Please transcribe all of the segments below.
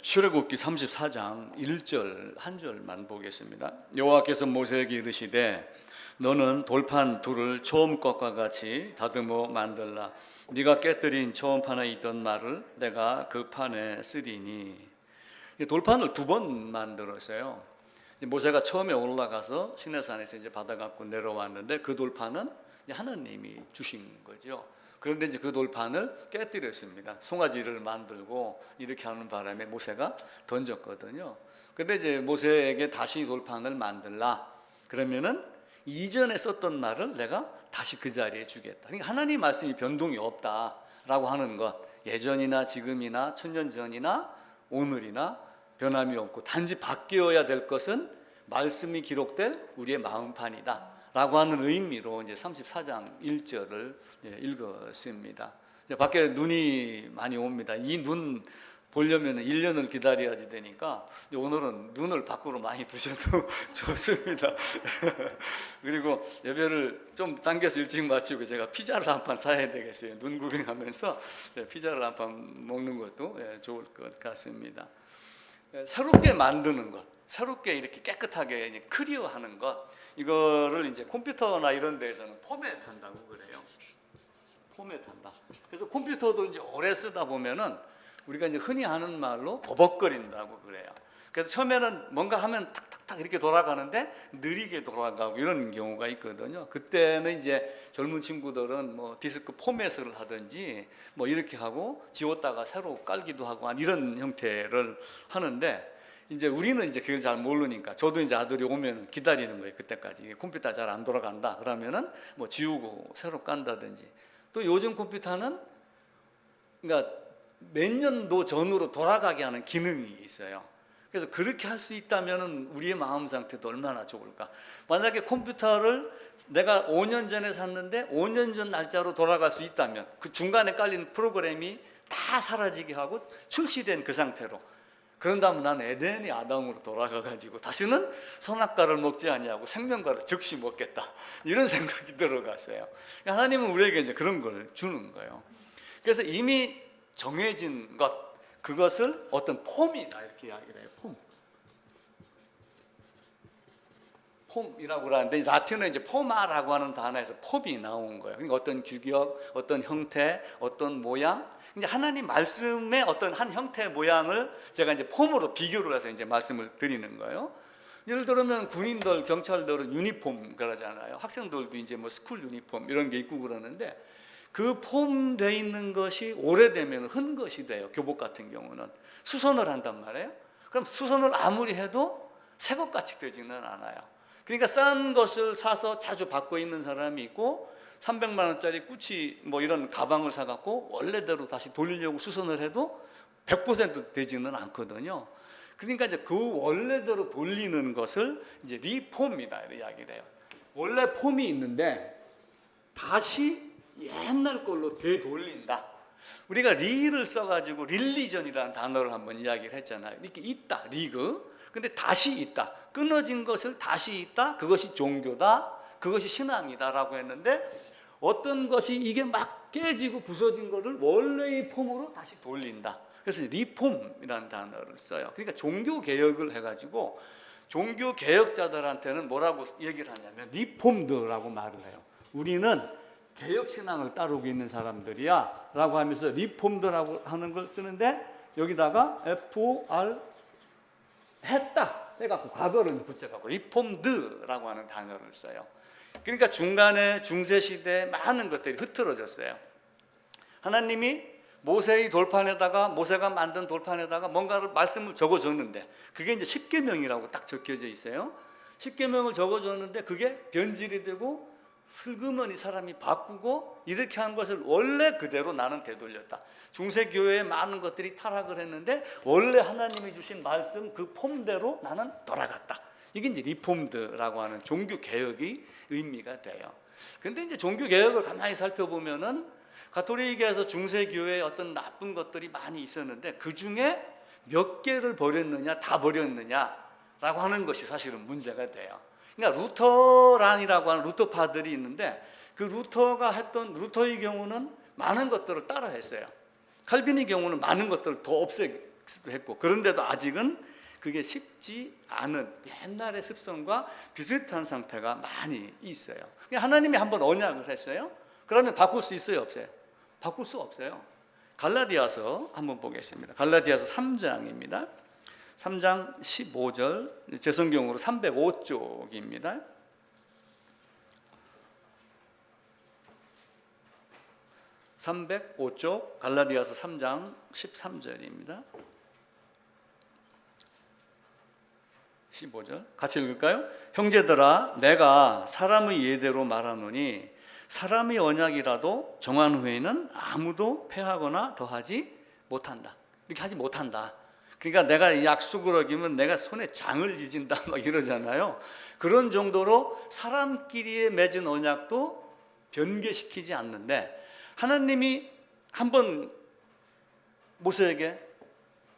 출애굽기 34장 1절 한 절만 보겠습니다. 여호와께서 모세에게 이르시되 너는 돌판 둘을 처음 것과 같이 다듬어 만들라. 네가 깨뜨린 처음 판에 있던 말을 내가 그 판에 쓰리니. 돌판을 두 번 만들었어요. 모세가 처음에 올라가서 시내산에서 이제 받아 갖고 내려왔는데 그 돌판은 하나님이 주신 거죠. 그런데 이제 그 돌판을 깨뜨렸습니다. 송아지를 만들고 이렇게 하는 바람에 모세가 던졌거든요. 근데 이제 모세에게 다시 돌판을 만들라. 그러면은 이전에 썼던 말을 내가 다시 그 자리에 주겠다. 그러니까 하나님 말씀이 변동이 없다라고 하는 것. 예전이나 지금이나 천년 전이나 오늘이나 변함이 없고 단지 바뀌어야 될 것은 말씀이 기록될 우리의 마음판이다 라고 하는 의미로 이제 34장 1절을 읽었습니다. 이제 밖에 눈이 많이 옵니다. 이 눈 보려면 1년을 기다려야지 되니까 오늘은 눈을 밖으로 많이 두셔도 좋습니다. 그리고 예배를 좀 당겨서 일찍 마치고 제가 피자를 한 판 사야 되겠어요. 눈 구경하면서 피자를 한 판 먹는 것도 좋을 것 같습니다. 새롭게 만드는 것, 새롭게 이렇게 깨끗하게 클리어하는 것, 이거를 이제 컴퓨터나 이런 데에서는 포맷한다고 그래요. 포맷한다. 그래서 컴퓨터도 이제 오래 쓰다 보면은 우리가 이제 흔히 하는 말로 버벅거린다고 그래요. 그래서 처음에는 뭔가 하면 탁탁탁 이렇게 돌아가는데 느리게 돌아가고 이런 경우가 있거든요. 그때는 이제 젊은 친구들은 뭐 디스크 포맷을 하든지 뭐 이렇게 하고 지웠다가 새로 깔기도 하고 이런 형태를 하는데 이제 우리는 이제 그걸 잘 모르니까 저도 이제 아들이 오면 기다리는 거예요. 그때까지 컴퓨터 잘 안 돌아간다 그러면은 뭐 지우고 새로 깐다든지. 또 요즘 컴퓨터는 그러니까 몇 년도 전으로 돌아가게 하는 기능이 있어요. 그래서 그렇게 할 수 있다면 우리의 마음 상태도 얼마나 좋을까. 만약에 컴퓨터를 내가 5년 전에 샀는데 5년 전 날짜로 돌아갈 수 있다면 그 중간에 깔린 프로그램이 다 사라지게 하고 출시된 그 상태로, 그런다면 난 에덴의 아담으로 돌아가가지고 다시는 선악과를 먹지 아니하고 생명과를 즉시 먹겠다, 이런 생각이 들어갔어요. 하나님은 우리에게 이제 그런 걸 주는 거예요. 그래서 이미 정해진 것, 그것을 어떤 폼이다 이렇게 이야기를 해요. 폼이라고 하는데 라틴어는 이제 포마라고 하는 단어에서 폼이 나온 거예요. 그러니까 어떤 규격, 어떤 형태, 어떤 모양. 이제 하나님 말씀의 어떤 한 형태 모양을 제가 이제 폼으로 비교를 해서 이제 말씀을 드리는 거예요. 예를 들면 군인들, 경찰들은 유니폼 그러잖아요. 학생들도 이제 뭐 스쿨 유니폼 이런 게 있고 그러는데 그 폼되어 있는 것이 오래되면 헌 것이 돼요. 교복 같은 경우는 수선을 한단 말이에요. 그럼 수선을 아무리 해도 새 것 같이 되지는 않아요. 그러니까 싼 것을 사서 자주 받고 있는 사람이 있고 300만 원짜리 구찌 뭐 이런 가방을 사갖고 원래대로 다시 돌리려고 수선을 해도 100% 되지는 않거든요. 그러니까 이제 그 원래대로 돌리는 것을 이제 리폼이다 이렇게 이야기를 해요. 원래 폼이 있는데 다시 옛날 걸로 되돌린다. 우리가 리를 써가지고 릴리전이라는 단어를 한번 이야기를 했잖아요. 이렇게 있다, 리그. 근데 다시 있다. 끊어진 것을 다시 있다. 그것이 종교다. 그것이 신앙이다라고 했는데 어떤 것이 이게 막 깨지고 부서진 것을 원래의 폼으로 다시 돌린다. 그래서 리폼이라는 단어를 써요. 그러니까 종교 개혁을 해가지고 종교 개혁자들한테는 뭐라고 얘기를 하냐면 리폼드라고 말을 해요. 우리는 개혁신앙을 따르고 있는 사람들이야 라고 하면서 리폼드라고 하는 걸 쓰는데 여기다가 FOR 했다 해갖고 과거를 붙여갖고 리폼드라고 하는 단어를 써요. 그러니까 중간에 중세시대에 많은 것들이 흐트러졌어요. 하나님이 모세의 돌판에다가, 모세가 만든 돌판에다가 뭔가를 말씀을 적어줬는데 그게 이제 십계명이라고 딱 적혀져 있어요. 십계명을 적어줬는데 그게 변질이 되고 슬그머니 사람이 바꾸고 이렇게 한 것을 원래 그대로 나는 되돌렸다. 중세교회의 많은 것들이 타락을 했는데 원래 하나님이 주신 말씀 그 폼대로 나는 돌아갔다. 이게 이제 리폼드라고 하는 종교 개혁의 의미가 돼요. 근데 이제 종교 개혁을 가만히 살펴보면은 가톨릭에서 중세교회에 어떤 나쁜 것들이 많이 있었는데 그 중에 몇 개를 버렸느냐, 다 버렸느냐라고 하는 것이 사실은 문제가 돼요. 그러니까 루터란이라고 하는 루터파들이 있는데 그 루터가 했던, 루터의 경우는 많은 것들을 따라했어요. 칼빈의 경우는 많은 것들을 더 삭스도 했고, 그런데도 아직은 그게 쉽지 않은 옛날의 습성과 비슷한 상태가 많이 있어요. 하나님이 한번 언약을 했어요. 그러면 바꿀 수 있어요, 없어요? 바꿀 수 없어요. 갈라디아서 한번 보겠습니다. 갈라디아서 3장입니다. 3장 15절, 제 성경으로 305쪽입니다. 305쪽 갈라디아서 3장 13절입니다. 15절 같이 읽을까요? 형제들아, 내가 사람의 예대로 말하노니 사람의 언약이라도 정한 후에는 아무도 폐하거나 더하지 못한다. 이렇게 하지 못한다. 그러니까 내가 약속을 어기면 내가 손에 장을 지진다 막 이러잖아요. 그런 정도로 사람끼리의 맺은 언약도 변개시키지 않는데, 하나님이 한번 모세에게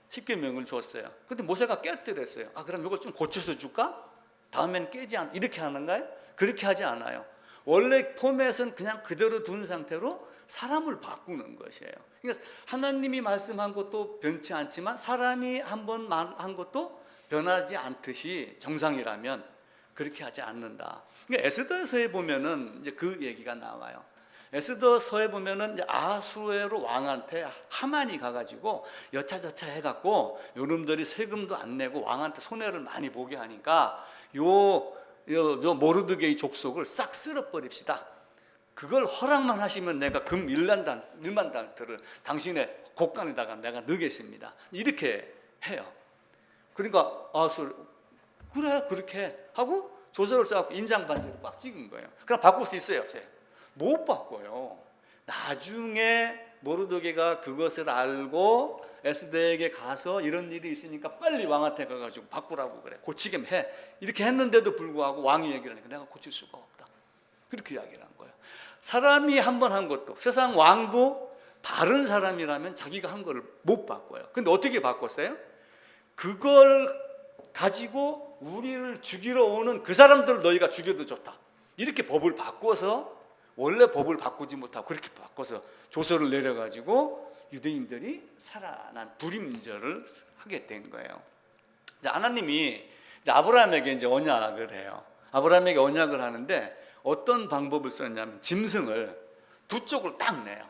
십계명을 줬어요. 근데 모세가 깨뜨렸어요. 그럼 이걸 좀 고쳐서 줄까? 다음엔 깨지 않 이렇게 하는가요? 그렇게 하지 않아요. 원래 포맷은 그냥 그대로 둔 상태로 사람을 바꾸는 것이에요. 그러니까 하나님이 말씀한 것도 변치 않지만 사람이 한번 한 것도 변하지 않듯이 정상이라면 그렇게 하지 않는다. 그러니까 에스더서에 보면은 이제 그 얘기가 나와요. 에스더서에 보면은 이제 아수에로 왕한테 하만이 가가지고 여차저차 해갖고 요놈들이 세금도 안 내고 왕한테 손해를 많이 보게 하니까 요 모르드게의 족속을 싹 쓸어버립시다. 그걸 허락만 하시면 내가 금 1만 달러를 당신의 곡간에다가 내가 넣겠습니다. 이렇게 해요. 그러니까 아수 그래 그렇게 하고 조서를 써갖고 인장 반지를 꽉 찍은 거예요. 그럼 바꿀 수 있어요, 없어요? 못 바꿔요. 나중에 모르드게가 그것을 알고 에스더에게 가서 이런 일이 있으니까 빨리 왕한테 가가지고 바꾸라고 그래. 고치게 해. 이렇게 했는데도 불구하고 왕이 얘기를 하니까 내가 고칠 수가 없다. 그렇게 이야기를 한 거예요. 사람이 한 번 한 것도, 세상 왕도 다른 사람이라면 자기가 한 거를 못 바꿔요. 근데 어떻게 바꿨어요? 그걸 가지고 우리를 죽이러 오는 그 사람들을 너희가 죽여도 좋다. 이렇게 법을 바꿔서, 원래 법을 바꾸지 못하고 그렇게 바꿔서 조서를 내려가지고 유대인들이 살아난 불임절을 하게 된 거예요. 하나님이 아브라함에게 이제 언약을 해요. 아브라함에게 언약을 하는데 어떤 방법을 썼냐면 짐승을 두 쪽을 딱 내요.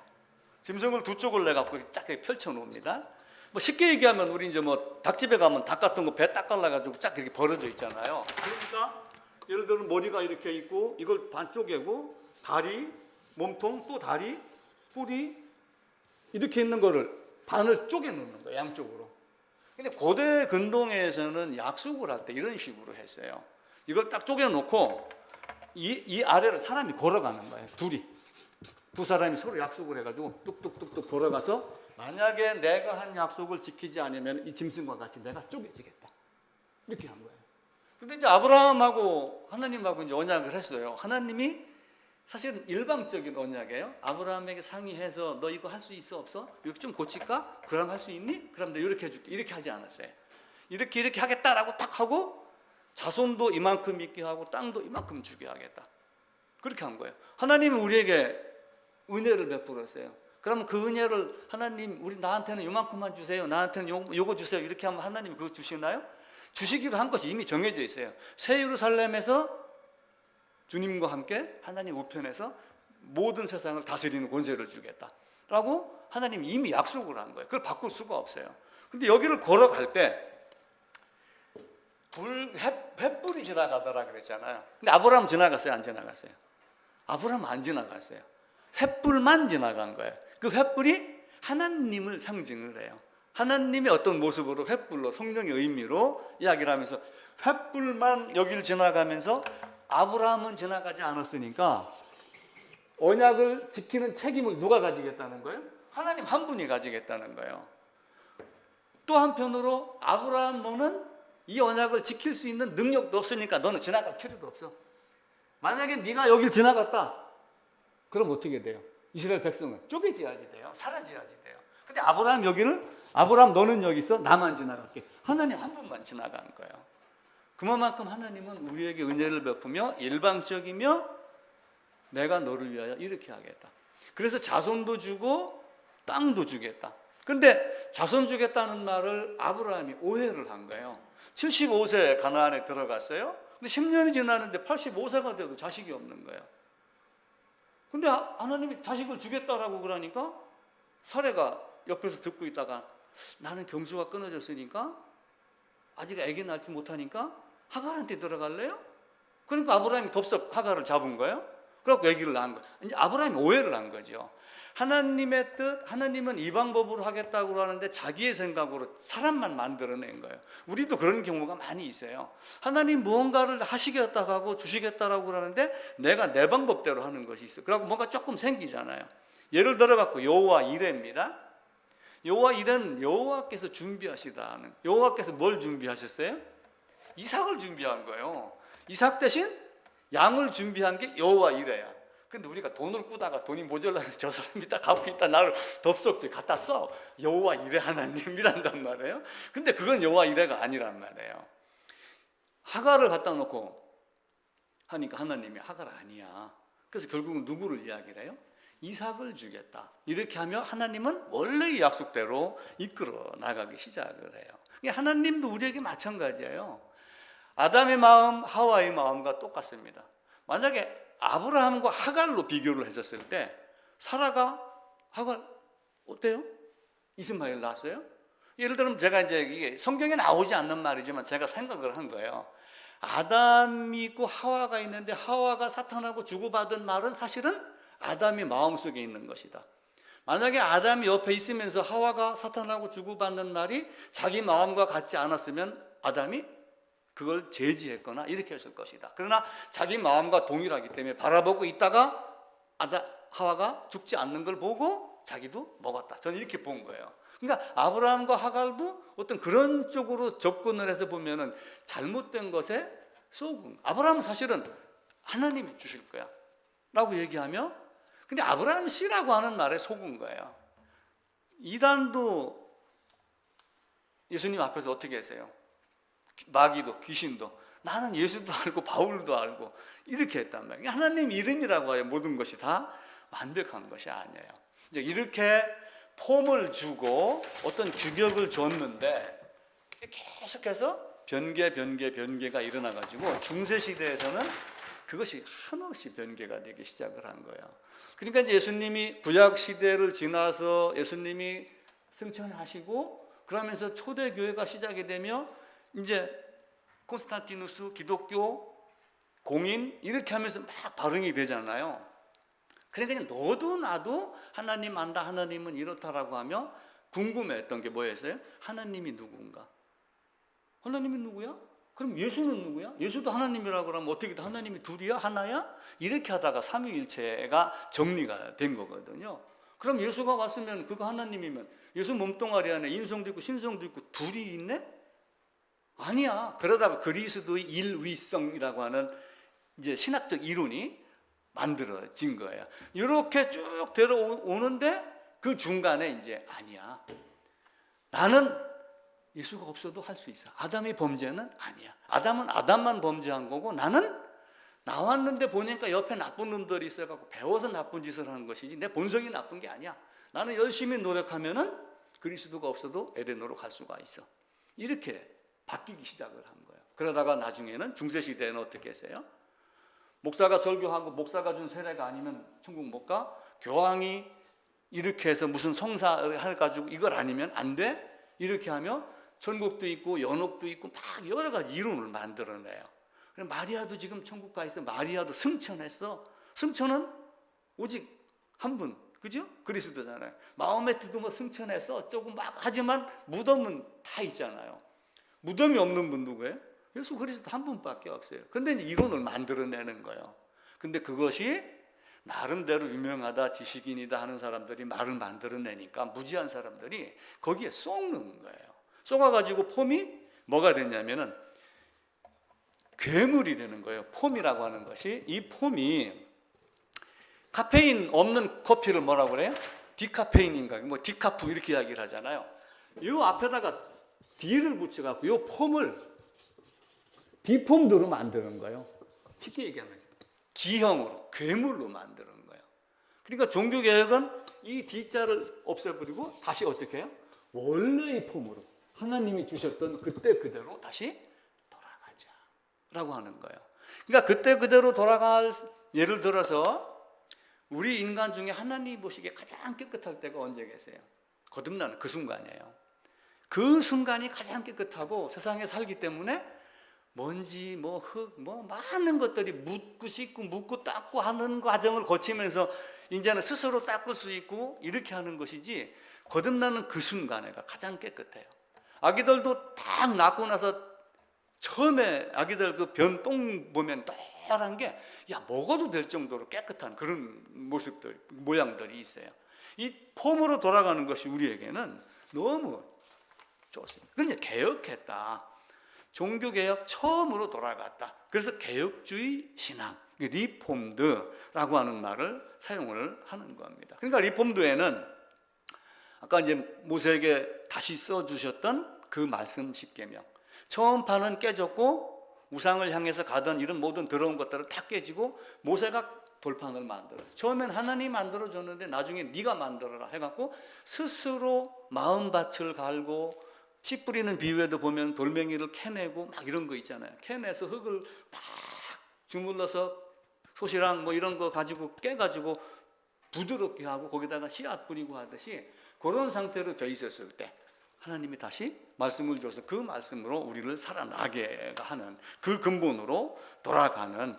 짐승을 두 쪽을 내갖고 쫙 펼쳐 놓습니다. 뭐 쉽게 얘기하면 우리 이제 뭐 닭집에 가면 닭 같은 거 배 딱 갈라가지고 쫙 이렇게 벌어져 있잖아요. 그러니까 예를 들어 머리가 이렇게 있고 이걸 반 쪼개고 다리, 몸통, 또 다리, 뿌리 이렇게 있는 거를 반을 쪼개 놓는 거예요, 양쪽으로. 근데 고대 근동에서는 약속을 할 때 이런 식으로 했어요. 이걸 딱 쪼개 놓고 이 아래를 사람이 걸어가는 거예요. 두 사람이 서로 약속을 해가지고 뚝뚝뚝뚝 걸어가서 만약에 내가 한 약속을 지키지 않으면 이 짐승과 같이 내가 쪼개지겠다. 이렇게 한 거예요. 근데 이제 아브라함하고 하나님하고 이제 언약을 했어요. 하나님이 사실은 일방적인 언약이에요. 아브라함에게 상의해서 너 이거 할 수 있어 없어? 이거 좀 고칠까? 그럼 할 수 있니? 그럼 내가 이렇게 해줄게. 이렇게 하지 않았어요. 이렇게 하겠다라고 딱 하고 자손도 이만큼 있게 하고 땅도 이만큼 주게 하겠다. 그렇게 한 거예요. 하나님은 우리에게 은혜를 베풀었어요. 그러면 그 은혜를 하나님 우리 나한테는 요만큼만 주세요. 나한테는 요거 주세요. 이렇게 하면 하나님이 그거 주시나요? 주시기로 한 것이 이미 정해져 있어요. 새 예루살렘에서 주님과 함께 하나님 우편에서 모든 세상을 다스리는 권세를 주겠다라고 하나님이 이미 약속을 한 거예요. 그걸 바꿀 수가 없어요. 근데 여기를 걸어갈 때 횃불이 지나가더라 그랬잖아요. 근데 아브라함 지나갔어요? 안 지나갔어요? 아브라함 안 지나갔어요. 횃불만 지나간 거예요. 그 횃불이 하나님을 상징을 해요. 하나님의 어떤 모습으로 횃불로 성령의 의미로 이야기를 하면서 횃불만 여기를 지나가면서 아브라함은 지나가지 않았으니까 언약을 지키는 책임을 누가 가지겠다는 거예요? 하나님 한 분이 가지겠다는 거예요. 또 한편으로 아브라함 너는 이 언약을 지킬 수 있는 능력도 없으니까 너는 지나갈 필요도 없어. 만약에 네가 여길 지나갔다. 그럼 어떻게 돼요? 이스라엘 백성은 쪼개져야지 돼요. 사라져야지 돼요. 근데 아브라함 너는 여기 있어. 나만 지나갈게. 하나님 한 분만 지나간 거예요. 그만큼 하나님은 우리에게 은혜를 베푸며 일방적이며 내가 너를 위하여 이렇게 하겠다. 그래서 자손도 주고 땅도 주겠다. 근데 자손 주겠다는 말을 아브라함이 오해를 한 거예요. 75세 가나안에 들어갔어요. 근데 10년이 지났는데 85세가 돼도 자식이 없는 거예요. 근데 하나님이 자식을 주겠다라고 그러니까 사례가 옆에서 듣고 있다가 나는 경수가 끊어졌으니까 아직 아기 낳지 못하니까 하갈한테 들어갈래요? 그러니까 아브라함이 덥석 하갈을 잡은 거예요. 그래서 아기를 낳은 거예요. 이제 아브라함이 오해를 한 거죠. 하나님의 뜻, 하나님은 이 방법으로 하겠다고 하는데 자기의 생각으로 사람만 만들어낸 거예요. 우리도 그런 경우가 많이 있어요. 하나님 무언가를 하시겠다고 하고 주시겠다라고 그러는데 내가 내 방법대로 하는 것이 있어요. 그러고 뭔가 조금 생기잖아요. 예를 들어 갖고 여호와 이레입니다. 여호와 이레는 여호와께서 준비하시다는, 여호와께서 뭘 준비하셨어요? 이삭을 준비한 거예요. 이삭 대신 양을 준비한 게 여호와 이레야. 근데 우리가 돈을 꾸다가 돈이 모자라서 저 사람이 딱 갖고 있다 나를 덥석 갖다 써. 여호와 이레 하나님이란단 말이에요. 근데 그건 여호와 이레가 아니란 말이에요. 하갈을 갖다 놓고 하니까 하나님이 하갈 아니야. 그래서 결국은 누구를 이야기를 해요? 이삭을 주겠다. 이렇게 하면 하나님은 원래의 약속대로 이끌어 나가기 시작을 해요. 하나님도 우리에게 마찬가지예요. 아담의 마음, 하와의 마음과 똑같습니다. 만약에 아브라함과 하갈로 비교를 했었을 때 사라가 하갈 어때요? 이스마엘 낳았어요? 예를 들면 제가 이제 이게 성경에 나오지 않는 말이지만 제가 생각을 한 거예요. 아담이 있고 하와가 있는데 하와가 사탄하고 주고받은 말은 사실은 아담이 마음속에 있는 것이다. 만약에 아담이 옆에 있으면서 하와가 사탄하고 주고받는 말이 자기 마음과 같지 않았으면 아담이 그걸 제지했거나 이렇게 했을 것이다. 그러나 자기 마음과 동일하기 때문에 바라보고 있다가 하와가 죽지 않는 걸 보고 자기도 먹었다. 저는 이렇게 본 거예요. 그러니까 아브라함과 하갈도 어떤 그런 쪽으로 접근을 해서 보면은 잘못된 것에 속은. 아브라함은 사실은 하나님이 주실 거야 라고 얘기하며, 근데 아브라함이 씨라고 하는 말에 속은 거예요. 이단도 예수님 앞에서 어떻게 했어요? 마귀도 귀신도 나는 예수도 알고 바울도 알고 이렇게 했단 말이에요. 하나님 이름이라고 해야 모든 것이 다 완벽한 것이 아니에요. 이제 이렇게 폼을 주고 어떤 규격을 줬는데 계속해서 변개가 일어나가지고 중세시대에서는 그것이 한없이 변개가 되기 시작을 한 거예요. 그러니까 이제 예수님이 구약시대를 지나서 예수님이 승천하시고 그러면서 초대교회가 시작이 되며 이제 콘스탄티누스 기독교 공인 이렇게 하면서 막 발흥이 되잖아요. 그러니까 너도 나도 하나님 안다, 하나님은 이렇다라고 하며 궁금해했던 게 뭐였어요? 하나님이 누군가? 하나님이 누구야? 그럼 예수는 누구야? 예수도 하나님이라고 그러면 어떻게 하나님이 둘이야? 하나야? 이렇게 하다가 삼위일체가 정리가 된 거거든요. 그럼 예수가 왔으면 그거 하나님이면 예수 몸뚱아리 안에 인성도 있고 신성도 있고 둘이 있네? 아니야. 그러다가 그리스도의 일위성이라고 하는 이제 신학적 이론이 만들어진 거예요. 이렇게 쭉 데려오는데 그 중간에 이제 아니야. 나는 예수가 없어도 할 수 있어. 아담의 범죄는 아니야. 아담은 아담만 범죄한 거고 나는 나왔는데 보니까 옆에 나쁜 놈들이 있어갖고 배워서 나쁜 짓을 하는 것이지 내 본성이 나쁜 게 아니야. 나는 열심히 노력하면은 그리스도가 없어도 에덴으로 갈 수가 있어. 이렇게 바뀌기 시작을 한 거예요. 그러다가 나중에는 중세시대에는 어떻게 했어요? 목사가 설교하고 목사가 준 세례가 아니면 천국 못 가? 교황이 이렇게 해서 무슨 성사를 해가지고 이걸 아니면 안 돼? 이렇게 하면 천국도 있고 연옥도 있고 막 여러 가지 이론을 만들어내요. 마리아도 지금 천국 가 있어. 마리아도 승천했어. 승천은 오직 한 분, 그죠? 그리스도잖아요. 마호메트도 뭐 승천했어. 어쩌고 막 하지만 무덤은 다 있잖아요. 무덤이 없는 분 누구예요? 예수 그리스도 한 분밖에 없어요. 근데 이제 이론을 만들어내는 거예요. 근데 그것이 나름대로 유명하다, 지식인이다 하는 사람들이 말을 만들어내니까 무지한 사람들이 거기에 쏙는 거예요. 쏙아가지고 폼이 뭐가 됐냐면은 괴물이 되는 거예요. 폼이라고 하는 것이. 이 폼이 카페인 없는 커피를 뭐라고 그래요? 디카페인인가? 뭐 디카프 이렇게 이야기를 하잖아요. 이 앞에다가 D를 붙여갖고 이 폼을 D폼으로 만드는 거예요. 쉽게 얘기하면 기형으로, 괴물로 만드는 거예요. 그러니까 종교개혁은 이 D자를 없애버리고 다시 어떻게 해요? 원래의 폼으로 하나님이 주셨던 그때 그대로 다시 돌아가자라고 하는 거예요. 그러니까 그때 그대로 돌아갈, 예를 들어서 우리 인간 중에 하나님 보시기에 가장 깨끗할 때가 언제 계세요? 거듭나는 그 순간이에요. 그 순간이 가장 깨끗하고 세상에 살기 때문에 먼지, 흙, 많은 것들이 묻고 씻고 묻고 닦고 하는 과정을 거치면서 이제는 스스로 닦을 수 있고 이렇게 하는 것이지, 거듭나는 그 순간에가 가장 깨끗해요. 아기들도 딱 낳고 나서 처음에 아기들 그 변똥 보면 떠란 게, 먹어도 될 정도로 깨끗한 그런 모습들, 모양들이 있어요. 이 폼으로 돌아가는 것이 우리에게는 너무 좋습니다. 그런데 개혁했다. 종교개혁 처음으로 돌아갔다. 그래서 개혁주의 신앙, 리폼드라고 하는 말을 사용을 하는 겁니다. 그러니까 리폼드에는 아까 이제 모세에게 다시 써주셨던 그 말씀 10계명, 처음 판은 깨졌고 우상을 향해서 가던 이런 모든 더러운 것들을 다 깨지고 모세가 돌판을 만들었어요. 처음엔 하나님이 만들어줬는데 나중에 네가 만들어라 해갖고 스스로 마음밭을 갈고, 씨 뿌리는 비유에도 보면 돌멩이를 캐내고 막 이런 거 있잖아요. 캐내서 흙을 막 주물러서 솥이랑 이런 거 가지고 깨가지고 부드럽게 하고 거기다가 씨앗 뿌리고 하듯이 그런 상태로 돼 있었을 때 하나님이 다시 말씀을 줘서 그 말씀으로 우리를 살아나게 하는, 그 근본으로 돌아가는,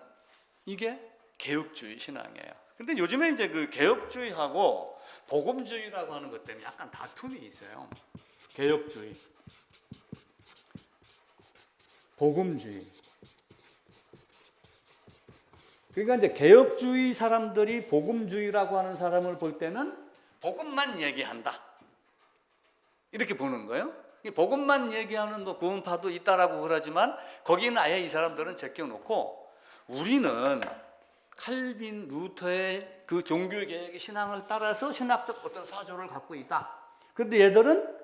이게 개혁주의 신앙이에요. 근데 요즘에 이제 그 개혁주의하고 복음주의라고 하는 것 때문에 약간 다툼이 있어요. 개혁주의, 복음주의. 그러니까 이제 개혁주의 사람들이 복음주의라고 하는 사람을 볼 때는 복음만 얘기한다, 이렇게 보는 거예요. 복음만 얘기하는 구원파도 있다라고 그러지만 거기는 아예 이 사람들은 제껴놓고, 우리는 칼빈, 루터의 그 종교개혁의 신앙을 따라서 신학적 어떤 사조를 갖고 있다. 그런데 얘들은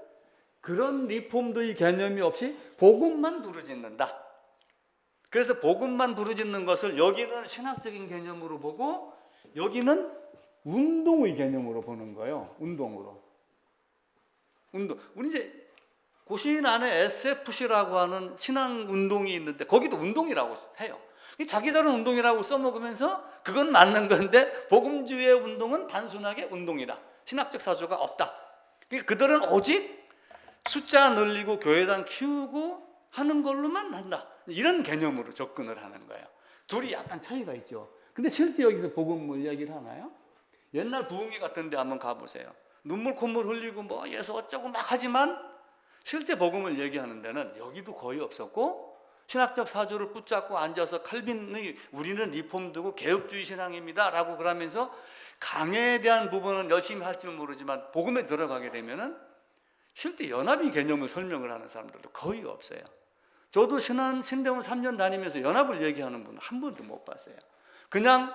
그런 리폼드의 개념이 없이 복음만 부르짖는다. 그래서 복음만 부르짖는 것을 여기는 신학적인 개념으로 보고 여기는 운동의 개념으로 보는 거예요. 운동으로. 우리 이제 고신 안에 SFC라고 하는 신앙 운동이 있는데 거기도 운동이라고 해요. 자기들은 운동이라고 써먹으면서 그건 맞는 건데, 복음주의의 운동은 단순하게 운동이다. 신학적 사조가 없다. 그들은 오직 숫자 늘리고 교회당 키우고 하는 걸로만 한다. 이런 개념으로 접근을 하는 거예요. 둘이 약간 차이가 있죠. 근데 실제 여기서 복음을 이야기를 하나요? 옛날 부흥회 같은 데 한번 가보세요. 눈물 콧물 흘리고 예수 어쩌고 막 하지만 실제 복음을 얘기하는 데는 여기도 거의 없었고, 신학적 사조를 붙잡고 앉아서 칼빈의 우리는 리폼드고 개혁주의 신앙입니다 라고 그러면서 강해에 대한 부분은 열심히 할 줄 모르지만 복음에 들어가게 되면은 실제 연합의 개념을 설명을 하는 사람들도 거의 없어요. 저도 신대원 3년 다니면서 연합을 얘기하는 분은 한 번도 못 봤어요. 그냥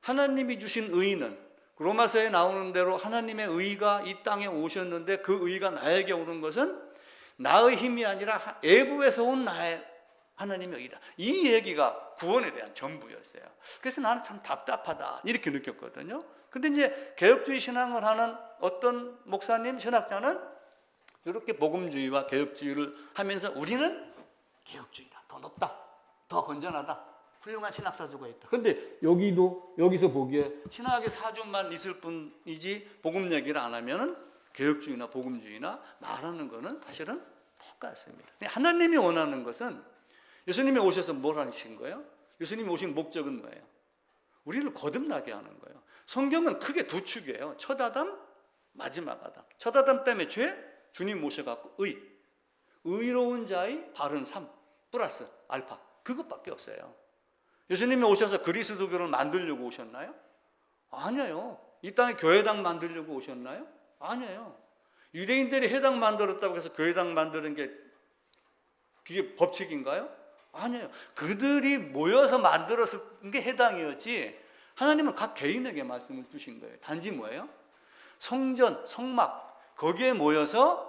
하나님이 주신 의는, 로마서에 나오는 대로 하나님의 의가 이 땅에 오셨는데 그 의가 나에게 오는 것은 나의 힘이 아니라 외부에서 온 나의 하나님의 의다. 이 얘기가 구원에 대한 전부였어요. 그래서 나는 참 답답하다 이렇게 느꼈거든요. 근데 이제 개혁주의 신앙을 하는 어떤 목사님, 신학자는 이렇게 복음주의와 개혁주의를 하면서 우리는 개혁주의다, 더 높다, 더 건전하다, 훌륭한 신학사조가 있다. 그런데 여기서 보기에 신학의 사조만 있을 뿐이지 복음 얘기를 안 하면은 개혁주의나 복음주의나 말하는 거는 사실은 똑같습니다. 하나님이 원하는 것은, 예수님이 오셔서 뭘 하신 거예요? 예수님이 오신 목적은 뭐예요? 우리를 거듭나게 하는 거예요. 성경은 크게 두 축이에요. 첫 아담, 마지막 아담. 첫 아담 때문에 죄, 주님 모셔갖고 의로운 자의 바른 삶 플러스 알파, 그것밖에 없어요. 예수님이 오셔서 그리스도교를 만들려고 오셨나요? 아니에요. 이 땅에 교회당 만들려고 오셨나요? 아니에요. 유대인들이 회당 만들었다고 해서 교회당 만드는 게 그게 법칙인가요? 아니에요. 그들이 모여서 만들었을 게 해당이었지, 하나님은 각 개인에게 말씀을 주신 거예요. 단지 뭐예요? 성전, 성막, 거기에 모여서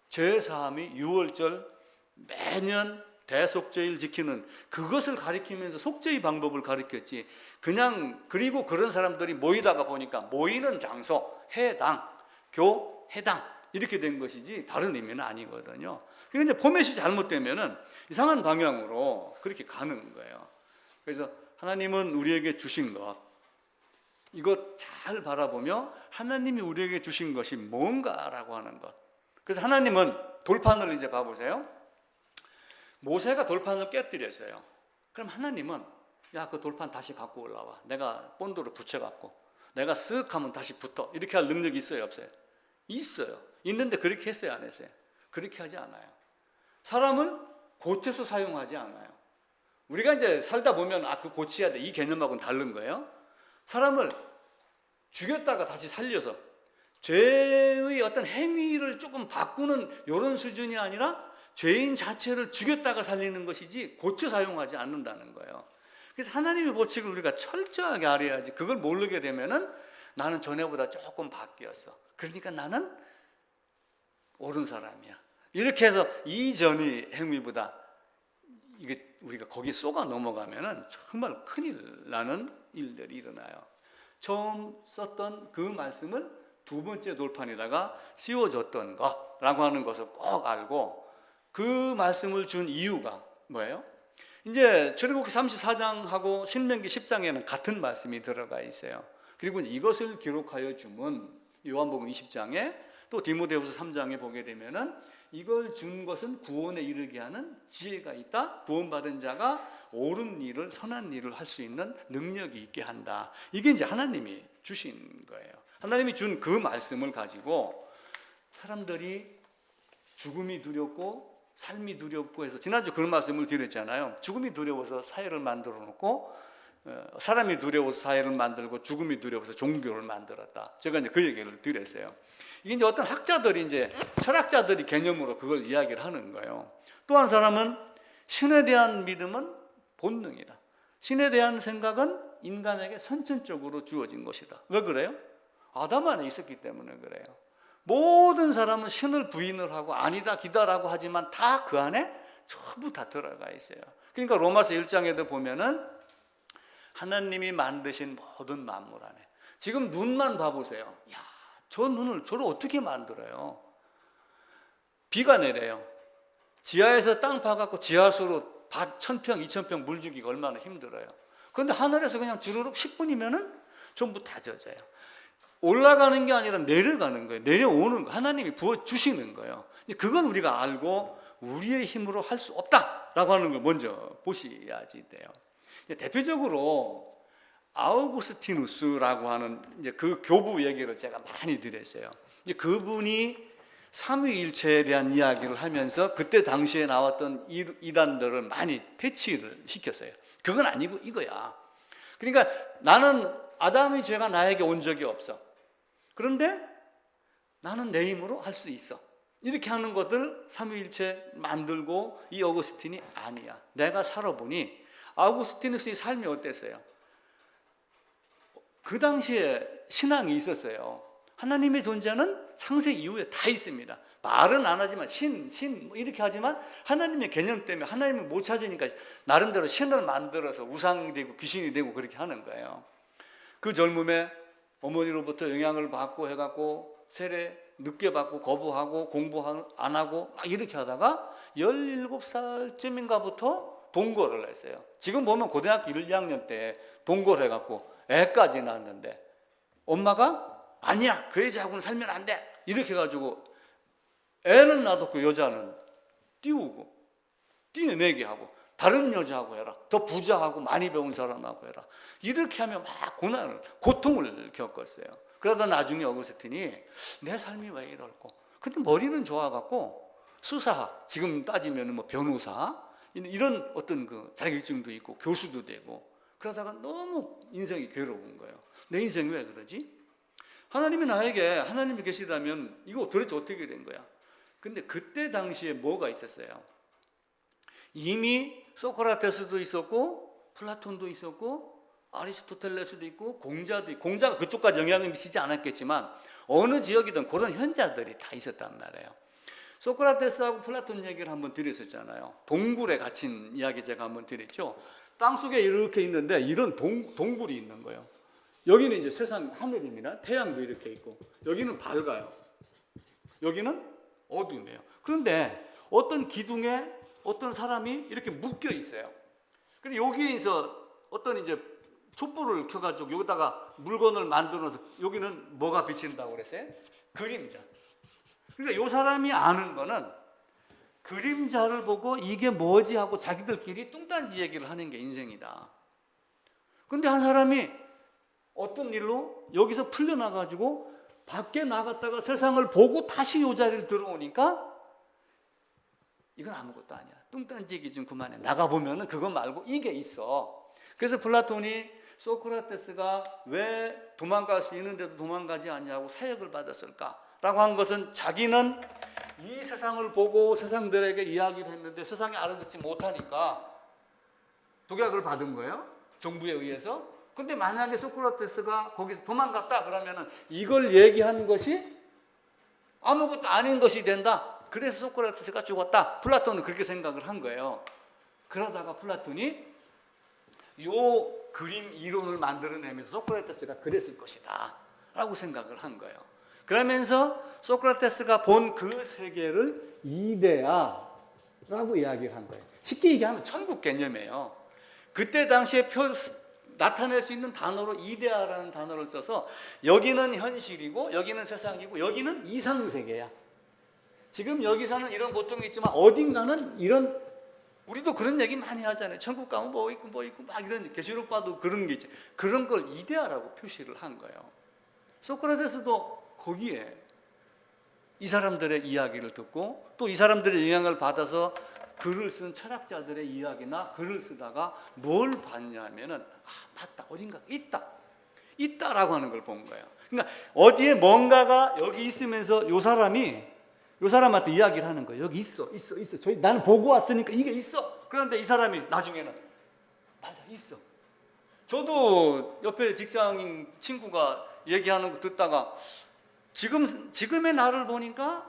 제사함이 6월절 매년 대속죄일 지키는 그것을 가리키면서 속죄의 방법을 가리켰지. 그냥 그리고 그런 사람들이 모이다가 보니까 모이는 장소, 해당, 해당 이렇게 된 것이지 다른 의미는 아니거든요. 그런데 포맷이 잘못되면은 이상한 방향으로 그렇게 가는 거예요. 그래서 하나님은 우리에게 주신 것, 이것 잘 바라보며 하나님이 우리에게 주신 것이 뭔가라고 하는 것. 그래서 하나님은 돌판을 이제 봐보세요. 모세가 돌판을 깨뜨렸어요. 그럼 하나님은 야, 그 돌판 다시 갖고 올라와. 내가 본드로 붙여갖고 내가 쓱 하면 다시 붙어. 이렇게 할 능력이 있어요, 없어요? 있어요. 있는데 그렇게 했어요, 안 했어요? 그렇게 하지 않아요. 사람을 고쳐서 사용하지 않아요. 우리가 이제 살다 보면 그 고쳐야 돼, 이 개념하고는 다른 거예요. 사람을 죽였다가 다시 살려서 죄의 어떤 행위를 조금 바꾸는 이런 수준이 아니라 죄인 자체를 죽였다가 살리는 것이지 고쳐 사용하지 않는다는 거예요. 그래서 하나님의 법칙을 우리가 철저하게 알아야지. 그걸 모르게 되면은 나는 전에보다 조금 바뀌었어. 그러니까 나는 옳은 사람이야. 이렇게 해서 이전의 행위보다 이게 우리가 거기 쏘가 넘어가면은 정말 큰일 나는 일들이 일어나요. 처음 썼던 그 말씀을 두 번째 돌판에다가 씌워줬던 거라고 하는 것을 꼭 알고 그 말씀을 준 이유가 뭐예요? 이제 출애굽기 34장하고 신명기 10장에는 같은 말씀이 들어가 있어요. 그리고 이것을 기록하여 주면 요한복음 20장에 또 디모데후서 3장에 보게 되면은 이걸 준 것은 구원에 이르게 하는 지혜가 있다. 구원받은 자가 옳은 일을, 선한 일을 할 수 있는 능력이 있게 한다. 이게 이제 하나님이 주신 거예요. 하나님이 준 그 말씀을 가지고 사람들이 죽음이 두렵고 삶이 두렵고 해서 지난주 그런 말씀을 드렸잖아요. 죽음이 두려워서 사회를 만들어 놓고 사람이 두려워서 사회를 만들고 죽음이 두려워서 종교를 만들었다. 제가 이제 그 얘기를 드렸어요. 이게 이제 어떤 학자들이 이제 철학자들이 개념으로 그걸 이야기를 하는 거예요. 또 한 사람은 신에 대한 믿음은 본능이다. 신에 대한 생각은 인간에게 선천적으로 주어진 것이다. 왜 그래요? 아담 안에 있었기 때문에 그래요. 모든 사람은 신을 부인을 하고 아니다 기다라고 하지만 다 그 안에 전부 다 들어가 있어요. 그러니까 로마서 1장에도 보면은 하나님이 만드신 모든 만물 안에 지금 눈만 봐보세요. 야, 저 눈을 저를 어떻게 만들어요? 비가 내려요. 지하에서 땅 파갖고 지하수로 밭 1000평, 2000평 물 주기가 얼마나 힘들어요. 그런데 하늘에서 그냥 주르륵 10분이면은 전부 다 젖어요. 올라가는 게 아니라 내려가는 거예요. 내려오는 거. 하나님이 부어주시는 거예요. 그건 우리가 알고 우리의 힘으로 할 수 없다라고 하는 걸 먼저 보셔야지 돼요. 대표적으로 아우구스티누스라고 하는 이제 그 교부 얘기를 제가 많이 드렸어요. 그분이 삼위일체에 대한 이야기를 하면서 그때 당시에 나왔던 이단들을 많이 퇴치를 시켰어요. 그건 아니고 이거야. 그러니까 나는 아담의 죄가 나에게 온 적이 없어. 그런데 나는 내 힘으로 할 수 있어. 이렇게 하는 것들 삼위일체 만들고 이 어거스틴이 아니야. 내가 살아보니 아우구스티누스의 삶이 어땠어요? 그 당시에 신앙이 있었어요. 하나님의 존재는 창세 이후에 다 있습니다. 말은 안 하지만 신 이렇게 하지만 하나님의 개념 때문에 하나님을 못 찾으니까 나름대로 신을 만들어서 우상이 되고 귀신이 되고 그렇게 하는 거예요. 그 젊음에 어머니로부터 영향을 받고 해갖고 세례 늦게 받고 거부하고 공부 안 하고 막 이렇게 하다가 17살쯤인가부터 동거를 했어요. 지금 보면 고등학교 1, 2학년 때 동거를 해갖고 애까지 낳았는데 엄마가 아니야, 그 여자하고는 살면 안 돼 이렇게 해가지고 애는 놔뒀고 여자는 띄우고 띄어내게 하고 다른 여자하고 해라, 더 부자하고 많이 배운 사람하고 해라, 이렇게 하면 막 고통을 겪었어요. 그러다 나중에 어거스틴이 내 삶이 왜 이럴까? 근데 머리는 좋아갖고 수사학, 지금 따지면 뭐 변호사 이런 어떤 그 자격증도 있고 교수도 되고 그러다가 너무 인생이 괴로운 거예요. 내 인생이 왜 그러지? 하나님이 나에게 하나님이 계시다면 이거 도대체 어떻게 된 거야? 근데 그때 당시에 뭐가 있었어요? 이미 소크라테스도 있었고 플라톤도 있었고 아리스토텔레스도 있고 공자도 있고, 공자가 그쪽까지 영향을 미치지 않았겠지만 어느 지역이든 그런 현자들이 다 있었단 말이에요. 소크라테스하고 플라톤 얘기를 한번 드렸었잖아요. 동굴에 갇힌 이야기 제가 한번 드렸죠. 땅속에 이렇게 있는데 이런 동굴이 있는 거예요. 여기는 이제 세상 하늘입니다. 태양도 이렇게 있고 여기는 밝아요. 여기는 어두워요. 그런데 어떤 기둥에 어떤 사람이 이렇게 묶여 있어요. 근데 여기에서 어떤 이제 촛불을 켜가지고 여기다가 물건을 만들어서 여기는 뭐가 비친다고 그랬어요? 그림자. 그러니까 이 사람이 아는 거는 그림자를 보고 이게 뭐지 하고 자기들끼리 뚱딴지 얘기를 하는 게 인생이다. 근데 한 사람이 어떤 일로 여기서 풀려나가지고 밖에 나갔다가 세상을 보고 다시 이 자리를 들어오니까 이건 아무것도 아니야. 뚱딴지 얘기 좀 그만해. 나가보면은 그거 말고 이게 있어. 그래서 플라톤이 소크라테스가 왜 도망갈 수 있는데도 도망가지 않냐고 사역을 받았을까? 라고 한 것은 자기는 이 세상을 보고 세상들에게 이야기를 했는데 세상이 알아듣지 못하니까 독약을 받은 거예요. 정부에 의해서. 근데 만약에 소크라테스가 거기서 도망갔다 그러면은 이걸 얘기하는 것이 아무것도 아닌 것이 된다. 그래서 소크라테스가 죽었다. 플라톤은 그렇게 생각을 한 거예요. 그러다가 플라톤이 요 그림 이론을 만들어내면서 소크라테스가 그랬을 것이다 라고 생각을 한 거예요. 그러면서 소크라테스가 본 그 세계를 이데아라고 이야기를 한 거예요. 쉽게 얘기하면 천국 개념이에요. 그때 당시에 나타낼 수 있는 단어로 이데아라는 단어를 써서 여기는 현실이고 여기는 세상이고 여기는 이상세계야. 지금 여기서는 이런 고통이 있지만 어딘가는 이런, 우리도 그런 얘기 많이 하잖아요. 천국 가면 뭐 있고 막 이런, 계시록 봐도 그런 게 있지. 그런 걸 이데아라고 표시를 한 거예요. 소크라테스도 거기에 이 사람들의 이야기를 듣고 또 이 사람들의 영향을 받아서 글을 쓴 철학자들의 이야기나 글을 쓰다가 뭘 봤냐면은 맞다, 어딘가 있다라고 하는 걸 본 거예요. 그러니까 어디에 뭔가가 여기 있으면서 요 사람한테 이야기를 하는 거예요. 여기 있어. 나는 보고 왔으니까 이게 있어. 그런데 이 사람이 나중에는 맞아, 있어. 저도 옆에 직장인 친구가 얘기하는 거 듣다가 지금의 나를 보니까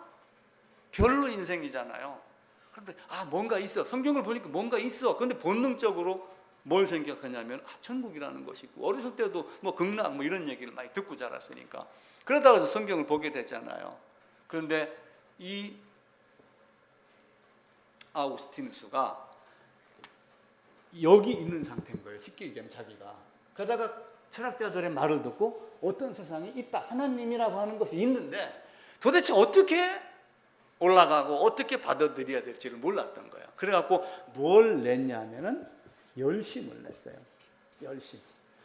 별로 인생이잖아요. 그런데 뭔가 있어. 성경을 보니까 뭔가 있어. 그런데 본능적으로 뭘 생각하냐면 천국이라는 것이 있고, 어렸을 때도 뭐 극락 뭐 이런 얘기를 많이 듣고 자랐으니까 그러다가 성경을 보게 되잖아요. 그런데 이 아우구스티누스가 여기 있는 상태인 거예요. 쉽게 얘기하면 자기가. 그러다가 철학자들의 말을 듣고 어떤 세상이 있다. 하나님이라고 하는 것이 있는데 도대체 어떻게 올라가고 어떻게 받아들여야 될지를 몰랐던 거예요. 그래갖고 뭘 냈냐면은 열심을 냈어요. 열심.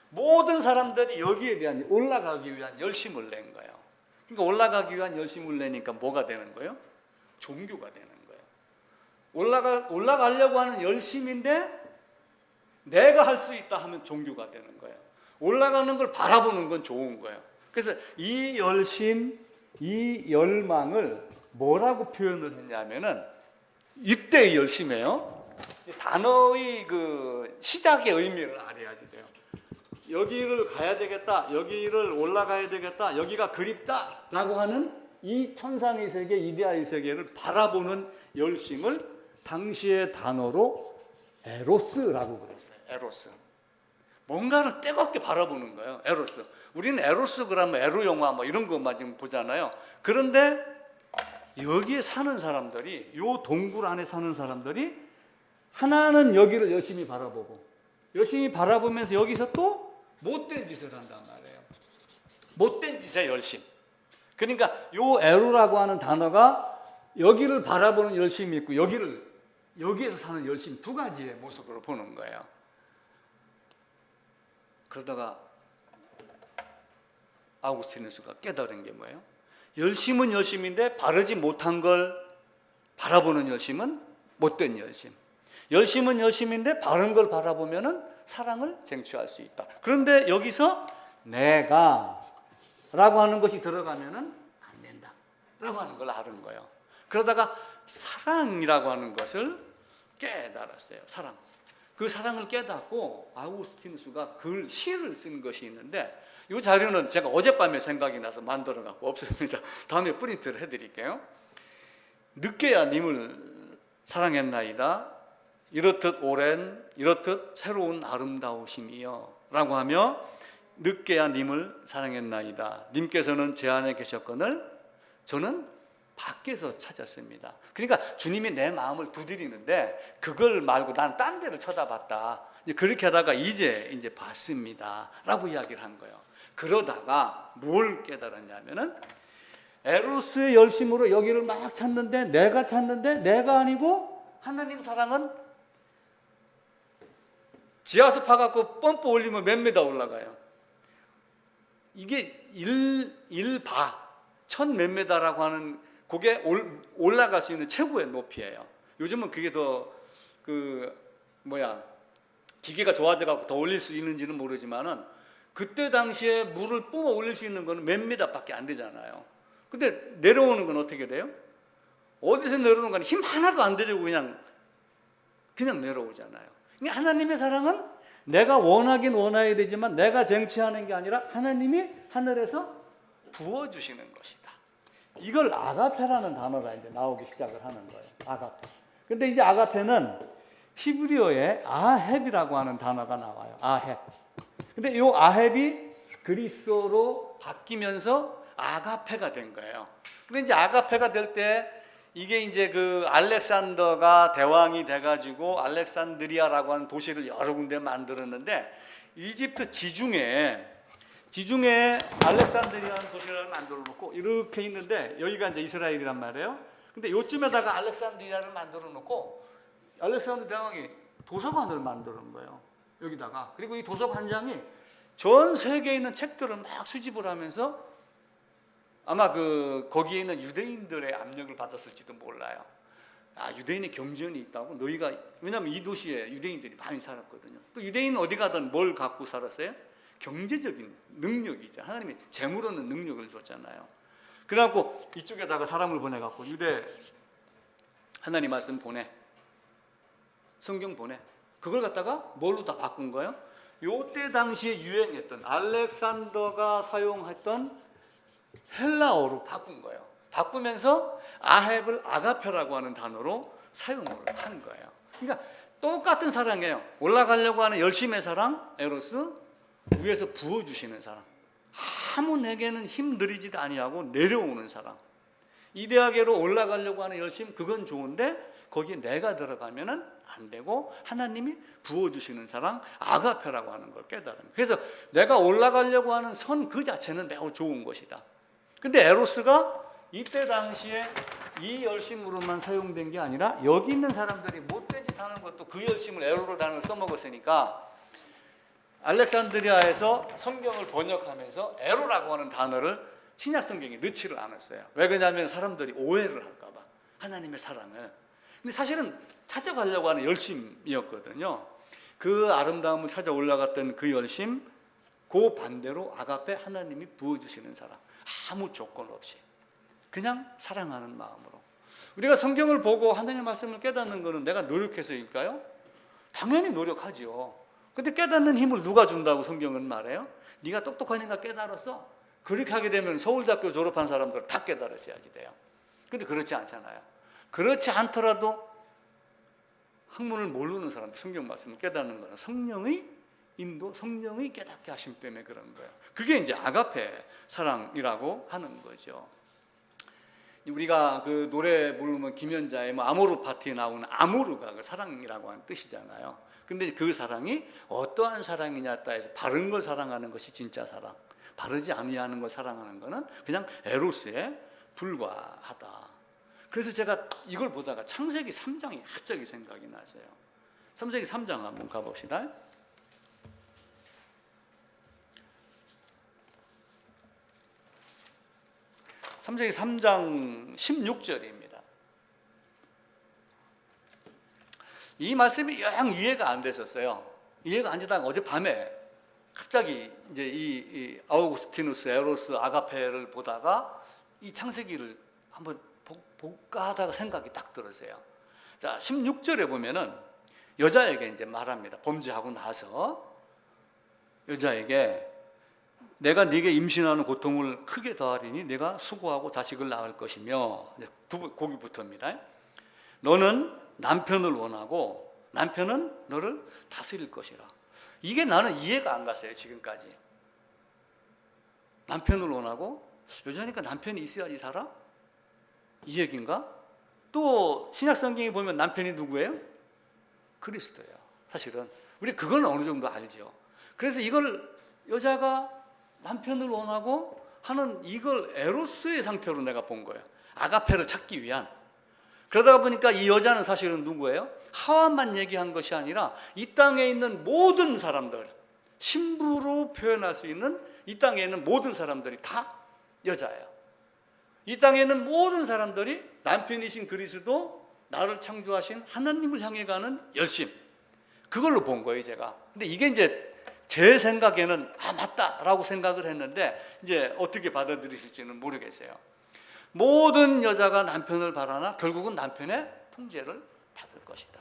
모든 사람들이 여기에 대한 올라가기 위한 열심을 낸 거예요. 그러니까 올라가기 위한 열심을 내니까 뭐가 되는 거예요? 종교가 되는 거예요. 올라가려고 하는 열심인데 내가 할 수 있다 하면 종교가 되는 거예요. 올라가는 걸 바라보는 건 좋은 거예요. 그래서 이 열심, 이 열망을 뭐라고 표현을 했냐면은 이때의 열심이에요. 단어의 그 시작의 의미를 알아야지 돼요. 여기를 가야 되겠다, 여기를 올라가야 되겠다, 여기가 그립다라고 하는 이 천상의 세계, 이데아의 세계를 바라보는 열심을 당시의 단어로 에로스라고 그랬어요. 에로스. 뭔가를 뜨겁게 바라보는 거예요. 에로스. 우리는 에로스 그러면 에로 영화 뭐 이런 것만 지금 보잖아요. 그런데 여기에 사는 사람들이, 요 동굴 안에 사는 사람들이 하나는 여기를 열심히 바라보고, 열심히 바라보면서 여기서 또 못된 짓을 한단 말이에요. 못된 짓의 열심. 그러니까 요 에로라고 하는 단어가 여기를 바라보는 열심이 있고 여기에서 사는 열심, 두 가지의 모습으로 보는 거예요. 그러다가 아우구스티누스가 깨달은 게 뭐예요? 열심은 열심인데 바르지 못한 걸 바라보는 열심은 못된 열심. 열심은 열심인데 바른 걸 바라보면은 사랑을 쟁취할 수 있다. 그런데 여기서 내가 라고 하는 것이 들어가면은 안 된다 라고 하는 걸 아는 거예요. 그러다가 사랑이라고 하는 것을 깨달았어요. 사랑. 그 사랑을 깨닫고 아우구스티누스가 시를 쓴 것이 있는데, 이 자료는 제가 어젯밤에 생각이 나서 만들어 갖고 없습니다. 다음에 프린트를 해드릴게요. 늦게야 님을 사랑했나이다. 이렇듯 오랜 이렇듯 새로운 아름다우심이여 라고 하며 늦게야 님을 사랑했나이다. 님께서는 제 안에 계셨거늘 저는 밖에서 찾았습니다. 그러니까 주님이 내 마음을 두드리는데 그걸 말고 난 딴 데를 쳐다봤다. 그렇게 하다가 이제 봤습니다 라고 이야기를 한 거예요. 그러다가 뭘 깨달았냐면은 에로스의 열심으로 여기를 막 찾는데 내가 아니고 하나님 사랑은 지하수 파갖고 펌프 올리면 몇 미터 올라가요. 이게 1바 1000 몇 미터라고 하는 그게 올라갈 수 있는 최고의 높이예요. 요즘은 그게 더 기계가 좋아져갖고 더 올릴 수 있는지는 모르지만은 그때 당시에 물을 뿜어 올릴 수 있는 거는 몇 미터밖에 안 되잖아요. 근데 내려오는 건 어떻게 돼요? 어디서 내려오는 건 힘 하나도 안 들이고 그냥 내려오잖아요. 그러니까 하나님의 사랑은 내가 원하긴 원해야 되지만 내가 쟁취하는 게 아니라 하나님이 하늘에서 부어주시는 것이다. 이걸 아가페라는 단어가 이제 나오기 시작을 하는 거예요. 아가페. 근데 이제 아가페는 히브리어에 아헵이라고 하는 단어가 나와요. 아헵. 근데 이 아헵이 그리스어로 바뀌면서 아가페가 된 거예요. 근데 이제 아가페가 될 때 이게 이제 그 알렉산더가 대왕이 돼가지고 알렉산드리아라고 하는 도시를 여러 군데 만들었는데 이집트 지중해 알렉산드리아라는 도시를 만들어 놓고 이렇게 있는데 여기가 이제 이스라엘이란 말이에요. 근데 요쯤에다가 알렉산드리아를 만들어 놓고 알렉산더 대왕이 도서관을 만드는 거예요. 여기다가. 그리고 이 도서관장이 전 세계에 있는 책들을 막 수집을 하면서 아마 거기에 있는 유대인들의 압력을 받았을지도 몰라요. 유대인의 경전이 있다고 너희가, 왜냐하면 이 도시에 유대인들이 많이 살았거든요. 또 유대인은 어디 가든 뭘 갖고 살았어요? 경제적인 능력이죠. 하나님이 재물 얻는 능력을 줬잖아요. 그래갖고 이쪽에다가 사람을 보내갖고 유대 하나님 말씀 보내, 성경 보내. 그걸 갖다가 뭘로 다 바꾼 거예요? 요때 당시에 유행했던 알렉산더가 사용했던 헬라어로 바꾼 거예요. 바꾸면서 아헵을 아가페라고 하는 단어로 사용을 한 거예요. 그러니까 똑같은 사랑이에요. 올라가려고 하는 열심의 사랑, 에로스, 위에서 부어주시는 사랑. 아무 내게는 힘들이지도 아니하고 내려오는 사랑. 이대하게로 올라가려고 하는 열심, 그건 좋은데 거기에 내가 들어가면은 안 되고 하나님이 부어주시는 사랑, 아가페라고 하는 걸 깨달으면. 그래서 내가 올라가려고 하는 선 그 자체는 매우 좋은 것이다. 근데 에로스가 이때 당시에 이 열심으로만 사용된 게 아니라 여기 있는 사람들이 못된 짓 하는 것도 그 열심을 에로를 단어를 써먹었으니까 알렉산드리아에서 성경을 번역하면서 에로라고 하는 단어를 신약 성경에 넣지를 않았어요. 왜 그러냐면 사람들이 오해를 할까봐, 하나님의 사랑을. 근데 사실은 찾아가려고 하는 열심이었거든요. 그 아름다움을 찾아 올라갔던 그 열심, 그 반대로 아가페, 하나님이 부어주시는 사랑. 아무 조건 없이 그냥 사랑하는 마음으로. 우리가 성경을 보고 하나님의 말씀을 깨닫는 것은 내가 노력해서일까요? 당연히 노력하지요. 근데 깨닫는 힘을 누가 준다고 성경은 말해요? 네가 똑똑하니까 깨달았어. 그렇게 하게 되면 서울대학교 졸업한 사람들 다 깨달았어야지 돼요. 근데 그렇지 않잖아요. 그렇지 않더라도 학문을 모르는 사람, 성경 말씀을 깨닫는 것은 성령의 인도, 성령의 깨닫게 하심 때문에 그런 거예요. 그게 이제 아가페 사랑이라고 하는 거죠. 우리가 그 노래 부르면 김연자의 아모르 파티에 나오는 아모르가 그 사랑이라고 하는 뜻이잖아요. 근데 그 사랑이 어떠한 사랑이냐 따라서 바른 걸 사랑하는 것이 진짜 사랑, 바르지 아니하는 걸 사랑하는 것은 그냥 에로스에 불과하다. 그래서 제가 이걸 보다가 창세기 3장이 갑자기 생각이 나서요. 창세기 3장 한번 가봅시다. 창세기 3장 16절입니다. 이 말씀이 영 이해가 안 됐었어요. 이해가 안 되다가 어젯밤에 갑자기 이제 이 아우구스티누스, 에로스, 아가페를 보다가 이 창세기를 한번 볼까 하다가 생각이 딱 들었어요. 자, 16절에 보면은 여자에게 이제 말합니다. 범죄하고 나서 여자에게 내가 네게 임신하는 고통을 크게 더하리니 내가 수고하고 자식을 낳을 것이며, 거기부터입니다. 너는 남편을 원하고 남편은 너를 다스릴 것이라. 이게 나는 이해가 안 갔어요, 지금까지. 남편을 원하고 여자니까 남편이 있어야지 살아? 이 얘기인가? 또 신약 성경에 보면 남편이 누구예요? 그리스도예요. 사실은 우리 그건 어느 정도 알죠. 그래서 이걸 여자가 남편을 원하고 하는 이걸 에로스의 상태로 내가 본 거예요. 아가페를 찾기 위한. 그러다 보니까 이 여자는 사실은 누구예요? 하와만 얘기한 것이 아니라 이 땅에 있는 모든 사람들, 신부로 표현할 수 있는 이 땅에 있는 모든 사람들이 다 여자예요. 이 땅에 있는 모든 사람들이 남편이신 그리스도, 나를 창조하신 하나님을 향해 가는 열심, 그걸로 본 거예요, 제가. 근데 이게 이제 제 생각에는 맞다라고 생각을 했는데 이제 어떻게 받아들이실지는 모르겠어요. 모든 여자가 남편을 바라나 결국은 남편의 통제를 받을 것이다.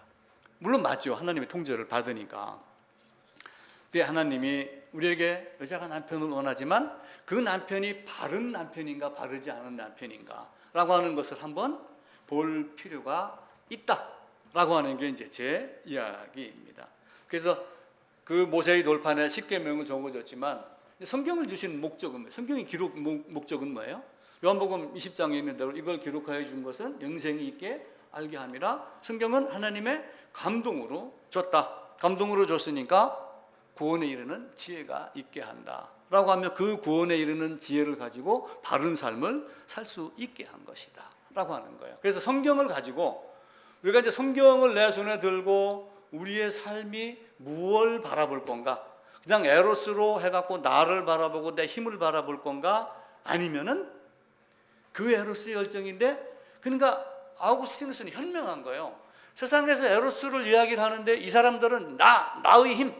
물론 맞죠. 하나님의 통제를 받으니까. 근데 하나님이 우리에게 여자가 남편을 원하지만 그 남편이 바른 남편인가 바르지 않은 남편인가 라고 하는 것을 한번 볼 필요가 있다라고 하는 게 이제 제 이야기입니다. 그래서 그 모세의 돌판에 10계명을 적어줬지만 성경을 주신 목적은 뭐예요? 성경의 기록 목적은 뭐예요? 요한복음 20장에 있는 대로 이걸 기록하여 준 것은 영생이 있게 알게 함이라. 성경은 하나님의 감동으로 줬다. 감동으로 줬으니까 구원에 이르는 지혜가 있게 한다 라고 하면 그 구원에 이르는 지혜를 가지고 바른 삶을 살 수 있게 한 것이다 라고 하는 거예요. 그래서 성경을 가지고 우리가 이제 성경을 내 손에 들고 우리의 삶이 무엇을 바라볼 건가? 그냥 에로스로 해갖고 나를 바라보고 내 힘을 바라볼 건가? 아니면은 그 에로스의 열정인데, 그러니까 아우구스티누스는 현명한 거예요. 세상에서 에로스를 이야기를 하는데 이 사람들은 나의 힘.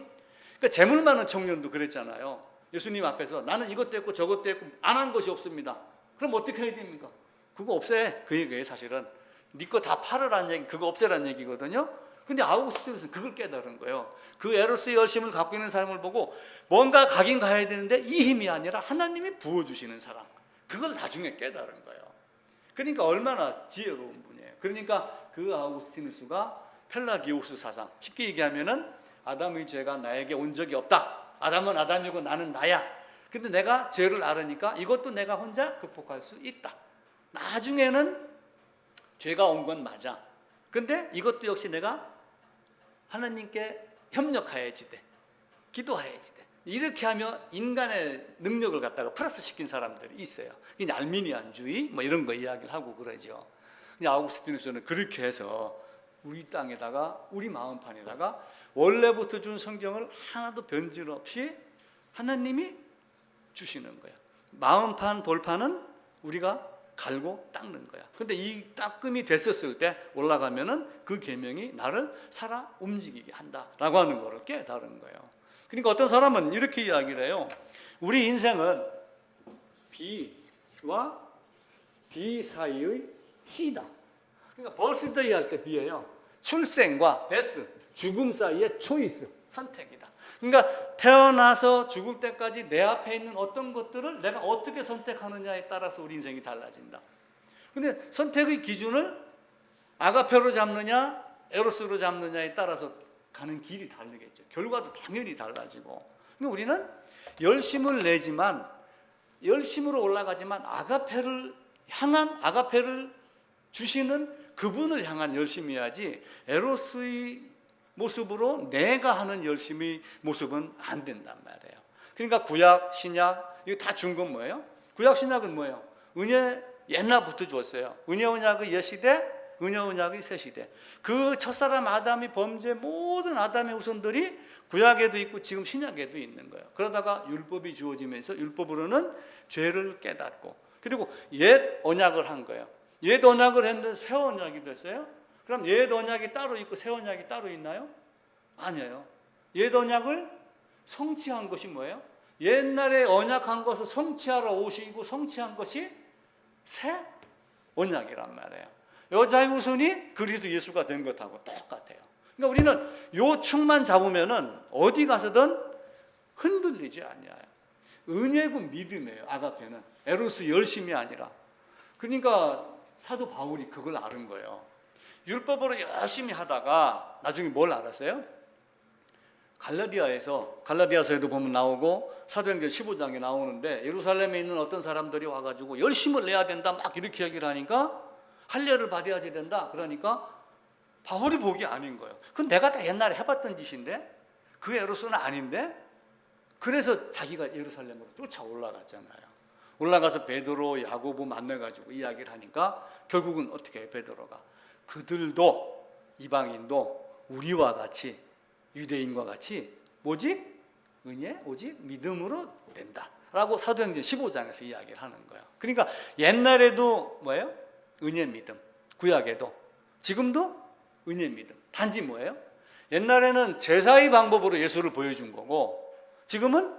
그러니까 재물 많은 청년도 그랬잖아요. 예수님 앞에서 나는 이것도 했고 저것도 했고 안 한 것이 없습니다. 그럼 어떻게 해야 됩니까? 그거 없애. 그 얘기예요, 사실은. 네 거 다 팔으라는 얘기, 그거 없애라는 얘기거든요. 근데 아우구스티누스는 그걸 깨달은 거예요. 그 에로스의 열심을 갖고 있는 사람을 보고 뭔가 가긴 가야 되는데 이 힘이 아니라 하나님이 부어주시는 사람, 그걸 나중에 깨달은 거예요. 그러니까 얼마나 지혜로운 분이에요. 그러니까 그 아우구스티누스가 펠라기우스 사상, 쉽게 얘기하면은 아담의 죄가 나에게 온 적이 없다. 아담은 아담이고 나는 나야. 근데 내가 죄를 알으니까 이것도 내가 혼자 극복할 수 있다. 나중에는 죄가 온 건 맞아. 근데 이것도 역시 내가 하나님께 협력해야지 돼. 기도해야지 돼. 이렇게 하면 인간의 능력을 갖다가 플러스 시킨 사람들이 있어요. 그냥 알미니안주의 뭐 이런 거 이야기를 하고 그러죠. 아우구스티누스는 그렇게 해서 우리 땅에다가 우리 마음판에다가 원래부터 준 성경을 하나도 변질 없이 하나님이 주시는 거예요. 마음판 돌판은 우리가 갈고 닦는 거야. 근데 이 닦음이 됐었을 때 올라가면은 그 계명이 나를 살아 움직이게 한다라고 하는 거를 깨달은 거예요. 그러니까 어떤 사람은 이렇게 이야기를 해요. 우리 인생은 B와 D 사이의 C다. 그러니까 버스데이 할 때 B예요. 출생과 데스, 죽음 사이의 초이스, 선택이다. 그러니까 태어나서 죽을 때까지 내 앞에 있는 어떤 것들을 내가 어떻게 선택하느냐에 따라서 우리 인생이 달라진다. 근데 선택의 기준을 아가페로 잡느냐 에로스로 잡느냐에 따라서 가는 길이 다르겠죠. 결과도 당연히 달라지고. 근데 우리는 열심을 내지만, 열심으로 올라가지만 아가페를 향한, 아가페를 주시는 그분을 향한 열심이야지 에로스의 모습으로 내가 하는 열심의 모습은 안 된단 말이에요. 그러니까 구약, 신약 이거 다 준 건 뭐예요? 구약, 신약은 뭐예요? 은혜 옛날부터 줬어요. 은혜 언약의 옛시대, 은혜 언약의 새시대. 그 첫사람 아담이 범죄 모든 아담의 후손들이 구약에도 있고 지금 신약에도 있는 거예요. 그러다가 율법이 주어지면서 율법으로는 죄를 깨닫고, 그리고 옛 언약을 한 거예요. 옛 언약을 했는데 새 언약이 됐어요. 그럼 옛 언약이 따로 있고 새 언약이 따로 있나요? 아니에요. 옛 언약을 성취한 것이 뭐예요? 옛날에 언약한 것을 성취하러 오시고 성취한 것이 새 언약이란 말이에요. 여자의 후손이 그리스도 예수가 된 것하고 똑같아요. 그러니까 우리는 요 축만 잡으면은 어디 가서든 흔들리지 않아요. 은혜고 믿음이에요. 아가페는 에로스 열심이 아니라. 그러니까 사도 바울이 그걸 아는 거예요. 율법으로 열심히 하다가 나중에 뭘 알았어요? 갈라디아서에도 보면 나오고 사도행전 15장에 나오는데 예루살렘에 있는 어떤 사람들이 와가지고 열심을 내야 된다 막 이렇게 얘기를 하니까 할례를 받아야지 된다. 그러니까 바울이 복이 아닌 거예요. 그건 내가 다 옛날에 해봤던 짓인데 그 에로스는 아닌데, 그래서 자기가 예루살렘으로 쫓아 올라갔잖아요. 올라가서 베드로, 야고보 만나가지고 이야기를 하니까 결국은 어떻게 해요? 베드로가 그들도 이방인도 우리와 같이 유대인과 같이 오직 은혜, 오직 믿음으로 된다라고 사도행전 15장에서 이야기를 하는 거예요. 그러니까 옛날에도 뭐예요? 은혜 믿음, 구약에도 지금도 은혜 믿음. 단지 뭐예요? 옛날에는 제사의 방법으로 예수를 보여준 거고 지금은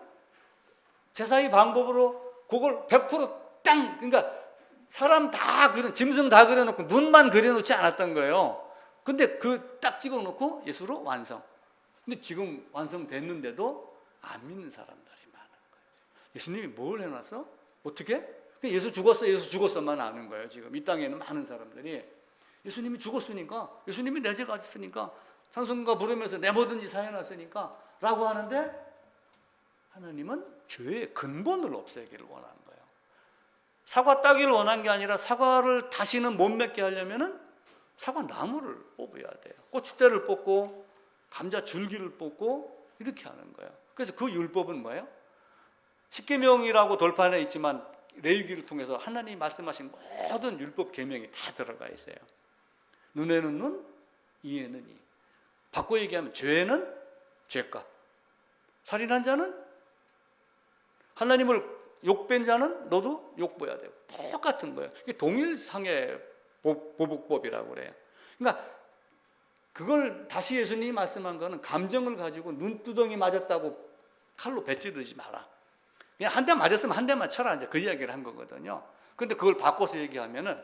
제사의 방법으로 그걸 100% 그러니까 사람 다 짐승 다 그려놓고 눈만 그려놓지 않았던 거예요. 근데 그 딱 찍어놓고 예수로 완성. 근데 지금 완성됐는데도 안 믿는 사람들이 많은 거예요. 예수님이 뭘 해놨어? 어떻게? 예수 죽었어만 아는 거예요. 지금 이 땅에는 많은 사람들이 예수님이 죽었으니까, 예수님이 내 죄 가졌으니까, 찬송가 부르면서 내 뭐든지 사해놨으니까 라고 하는데 하나님은 죄의 근본을 없애기를 원하는 거예요. 사과 따기를 원한 게 아니라 사과를 다시는 못 맺게 하려면은 사과 나무를 뽑아야 돼요. 고추대를 뽑고 감자 줄기를 뽑고 이렇게 하는 거예요. 그래서 그 율법은 뭐예요? 십계명이라고 돌판에 있지만 레위기를 통해서 하나님이 말씀하신 모든 율법 계명이 다 들어가 있어요. 눈에는 눈, 이에는 이. 바꿔 얘기하면 죄는 죄값, 살인한 자는, 하나님을 욕된 자는 너도 욕보야 돼요. 똑같은 거예요. 이게 동일상의 보복법이라고 그래요. 그러니까 그걸 다시 예수님이 말씀한 거는 감정을 가지고 눈두덩이 맞았다고 칼로 배찌르지 마라. 그냥 한 대 맞았으면 한 대만 쳐라. 이제 그 이야기를 한 거거든요. 그런데 그걸 바꿔서 얘기하면은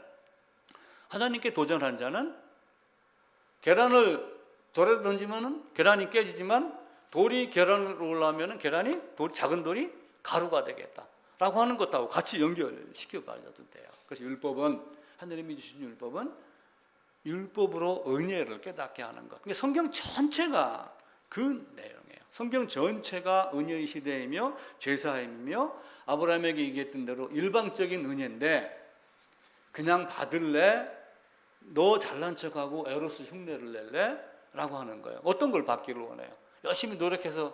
하나님께 도전한 자는 계란을 돌에 던지면은 계란이 깨지지만 돌이 계란으로 올라오면은 작은 돌이 가루가 되겠다라고 하는 것하고 같이 연결시켜 가져도 돼요. 그래서 율법은, 하나님이 주신 율법은 율법으로 은혜를 깨닫게 하는 것. 그러니까 성경 전체가 그 내용이에요. 성경 전체가 은혜의 시대이며 죄사함이며 아브라함에게 얘기했던 대로 일방적인 은혜인데 그냥 받을래? 너 잘난 척하고 에로스 흉내를 낼래? 라고 하는 거예요. 어떤 걸 받기를 원해요? 열심히 노력해서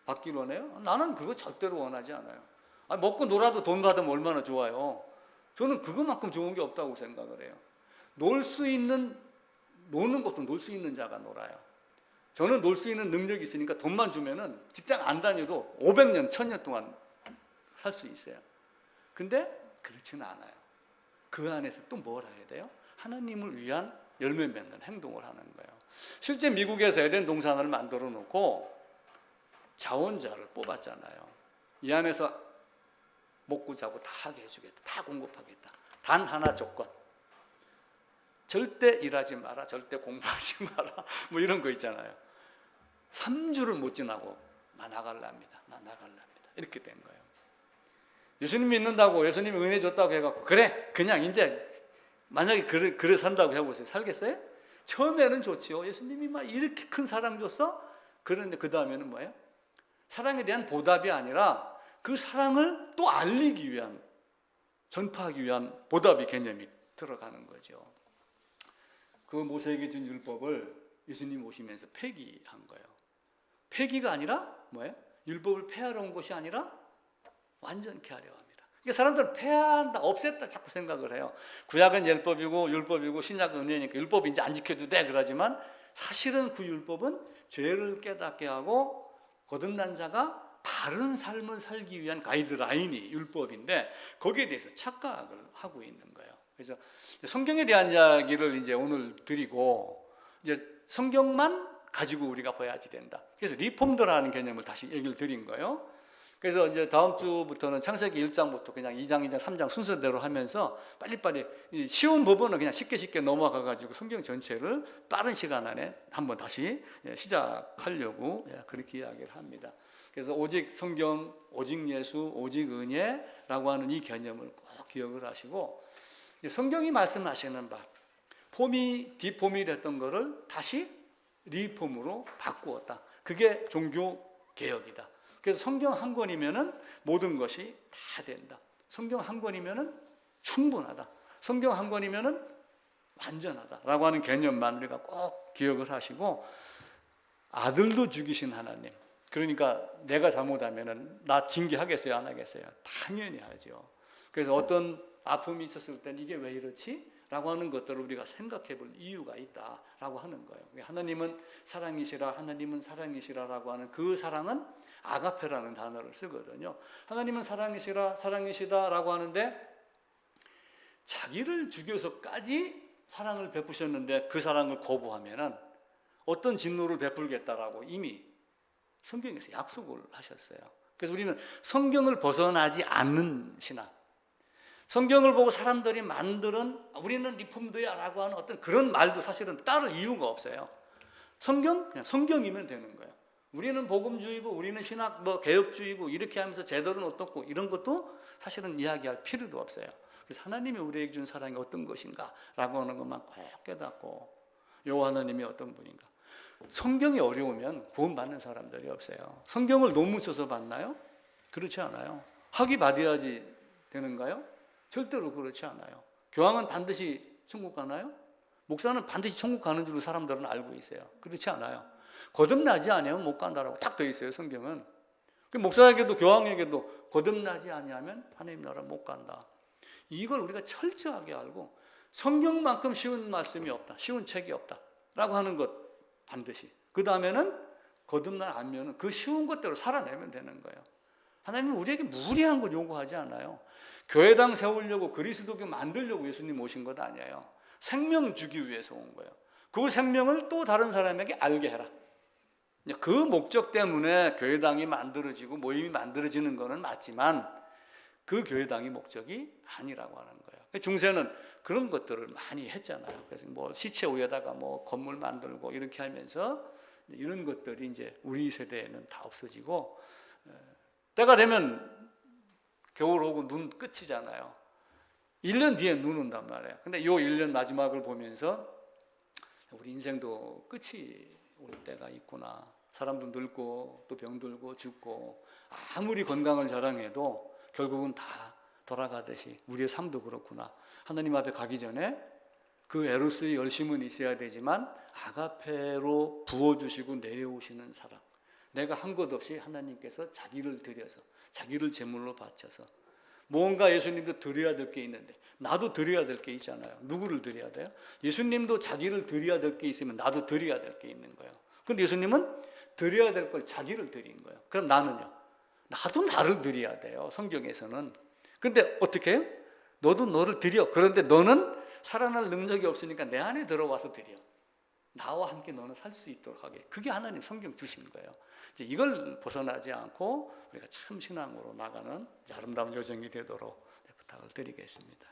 받기를 원해요? 나는 그거 절대로 원하지 않아요. 먹고 놀아도 돈 받으면 얼마나 좋아요. 저는 그것만큼 좋은 게 없다고 생각을 해요. 노는 것도 놀 수 있는 자가 놀아요. 저는 놀 수 있는 능력이 있으니까 돈만 주면은 직장 안 다녀도 500년, 1000년 동안 살 수 있어요. 근데 그렇지는 않아요. 그 안에서 또 뭘 해야 돼요? 하나님을 위한 열매 맺는 행동을 하는 거예요. 실제 미국에서 에덴 동산을 만들어 놓고 자원자를 뽑았잖아요. 이 안에서 먹고 자고 다 하게 해주겠다. 다 공급하겠다. 단 하나 조건. 절대 일하지 마라. 절대 공부하지 마라. 뭐 이런 거 있잖아요. 3주를 못 지나고 나 나갈랍니다. 이렇게 된 거예요. 예수님 믿는다고, 예수님이 은혜 줬다고 해갖고 그래 그냥 이제 만약에 그래 산다고 해보세요. 살겠어요? 처음에는 좋지요. 예수님이 막 이렇게 큰 사랑 줬어? 그런데 그 다음에는 뭐예요? 사랑에 대한 보답이 아니라 그 사랑을 또 알리기 위한, 전파하기 위한 보답의 개념이 들어가는 거죠. 그 모세에게 준 율법을 예수님 오시면서 폐기한 거예요. 폐기가 아니라 뭐예요? 율법을 폐하러 온 것이 아니라 완전케 하려 합니다. 그러니까 사람들은 폐한다, 없앴다 자꾸 생각을 해요. 구약은 율법이고 신약은 은혜니까 율법이 이제 안 지켜도 돼 그러지만 사실은 그 율법은 죄를 깨닫게 하고 거듭난 자가 바른 삶을 살기 위한 가이드라인이 율법인데 거기에 대해서 착각을 하고 있는 거예요. 그래서 성경에 대한 이야기를 이제 오늘 드리고 이제 성경만 가지고 우리가 봐야지 된다. 그래서 리폼드라는 개념을 다시 얘기를 드린 거예요. 그래서 이제 다음 주부터는 창세기 1장부터 그냥 2장, 3장 순서대로 하면서 빨리빨리 쉬운 부분은 그냥 쉽게 넘어가 가지고 성경 전체를 빠른 시간 안에 한번 다시 시작하려고 그렇게 이야기를 합니다. 그래서 오직 성경, 오직 예수, 오직 은혜라고 하는 이 개념을 꼭 기억을 하시고, 성경이 말씀하시는 바 폼이 디폼이 됐던 거를 다시 리폼으로 바꾸었다. 그게 종교 개혁이다. 그래서 성경 한 권이면은 모든 것이 다 된다. 성경 한 권이면은 충분하다. 성경 한 권이면은 완전하다라고 하는 개념만 우리가 꼭 기억을 하시고, 아들도 죽이신 하나님, 그러니까 내가 잘못하면은 나 징계하겠어요, 안 하겠어요? 당연히 하죠. 그래서 어떤 아픔이 있었을 때는 이게 왜 이렇지? 라고 하는 것들을 우리가 생각해 볼 이유가 있다라고 하는 거예요. 하나님은 사랑이시라, 하나님은 사랑이시라라고 하는 그 사랑은 아가페라는 단어를 쓰거든요. 하나님은 사랑이시라, 사랑이시다라고 하는데 자기를 죽여서까지 사랑을 베푸셨는데 그 사랑을 거부하면은 어떤 진노를 베풀겠다라고 이미 성경에서 약속을 하셨어요. 그래서 우리는 성경을 벗어나지 않는 신앙, 성경을 보고 사람들이 만드는 우리는 리폼도야 라고 하는 어떤 그런 말도 사실은 따를 이유가 없어요. 성경? 그냥 성경이면 되는 거예요. 우리는 복음주의고 우리는 신학 개혁주의고 이렇게 하면서 제도는 어떻고 이런 것도 사실은 이야기할 필요도 없어요. 그래서 하나님이 우리에게 준 사랑이 어떤 것인가 라고 하는 것만 꼭 깨닫고, 요 하나님이 어떤 분인가. 성경이 어려우면 구원받는 사람들이 없어요. 성경을 논문 써서 받나요? 그렇지 않아요. 학위 받아야지 되는가요? 절대로 그렇지 않아요. 교황은 반드시 천국 가나요? 목사는 반드시 천국 가는 줄로 사람들은 알고 있어요. 그렇지 않아요. 거듭나지 않으면 못 간다라고 딱 돼 있어요, 성경은. 목사에게도 교황에게도 거듭나지 아니하면 하나님 나라 못 간다. 이걸 우리가 철저하게 알고, 성경만큼 쉬운 말씀이 없다, 쉬운 책이 없다라고 하는 것 반드시. 그 다음에는 거듭나 알면은 그 쉬운 것대로 살아내면 되는 거예요. 하나님은 우리에게 무리한 걸 요구하지 않아요. 교회당 세우려고 그리스도교 만들려고 예수님 오신 것 아니에요. 생명 주기 위해서 온 거예요. 그 생명을 또 다른 사람에게 알게 해라. 그 목적 때문에 교회당이 만들어지고 모임이 만들어지는 것은 맞지만 그 교회당이 목적이 아니라고 하는 거예요. 중세는 그런 것들을 많이 했잖아요. 그래서 시체 위에다가 건물 만들고 이렇게 하면서 이런 것들이 이제 우리 세대에는 다 없어지고, 때가 되면 겨울 오고 눈 끝이잖아요. 1년 뒤에 눈 온단 말이에요. 근데 요 1년 마지막을 보면서 우리 인생도 끝이 올 때가 있구나. 사람도 늙고 또 병들고 죽고 아무리 건강을 자랑해도 결국은 다 돌아가듯이 우리의 삶도 그렇구나. 하나님 앞에 가기 전에 그 에로스의 열심은 있어야 되지만 아가페로 부어주시고 내려오시는 사랑, 내가 한 것 없이 하나님께서 자기를 드려서 자기를 제물로 바쳐서, 뭔가 예수님도 드려야 될 게 있는데 나도 드려야 될 게 있잖아요. 누구를 드려야 돼요? 예수님도 자기를 드려야 될 게 있으면 나도 드려야 될 게 있는 거예요. 그런데 예수님은 드려야 될 걸 자기를 드린 거예요. 그럼 나는요? 나도 나를 드려야 돼요, 성경에서는. 근데 어떻게 해요? 너도 너를 드려. 그런데 너는 살아날 능력이 없으니까 내 안에 들어와서 드려. 나와 함께 너는 살 수 있도록 하게. 그게 하나님 성경 주신 거예요. 이걸 벗어나지 않고 우리가 참 신앙으로 나가는 아름다운 여정이 되도록 부탁을 드리겠습니다.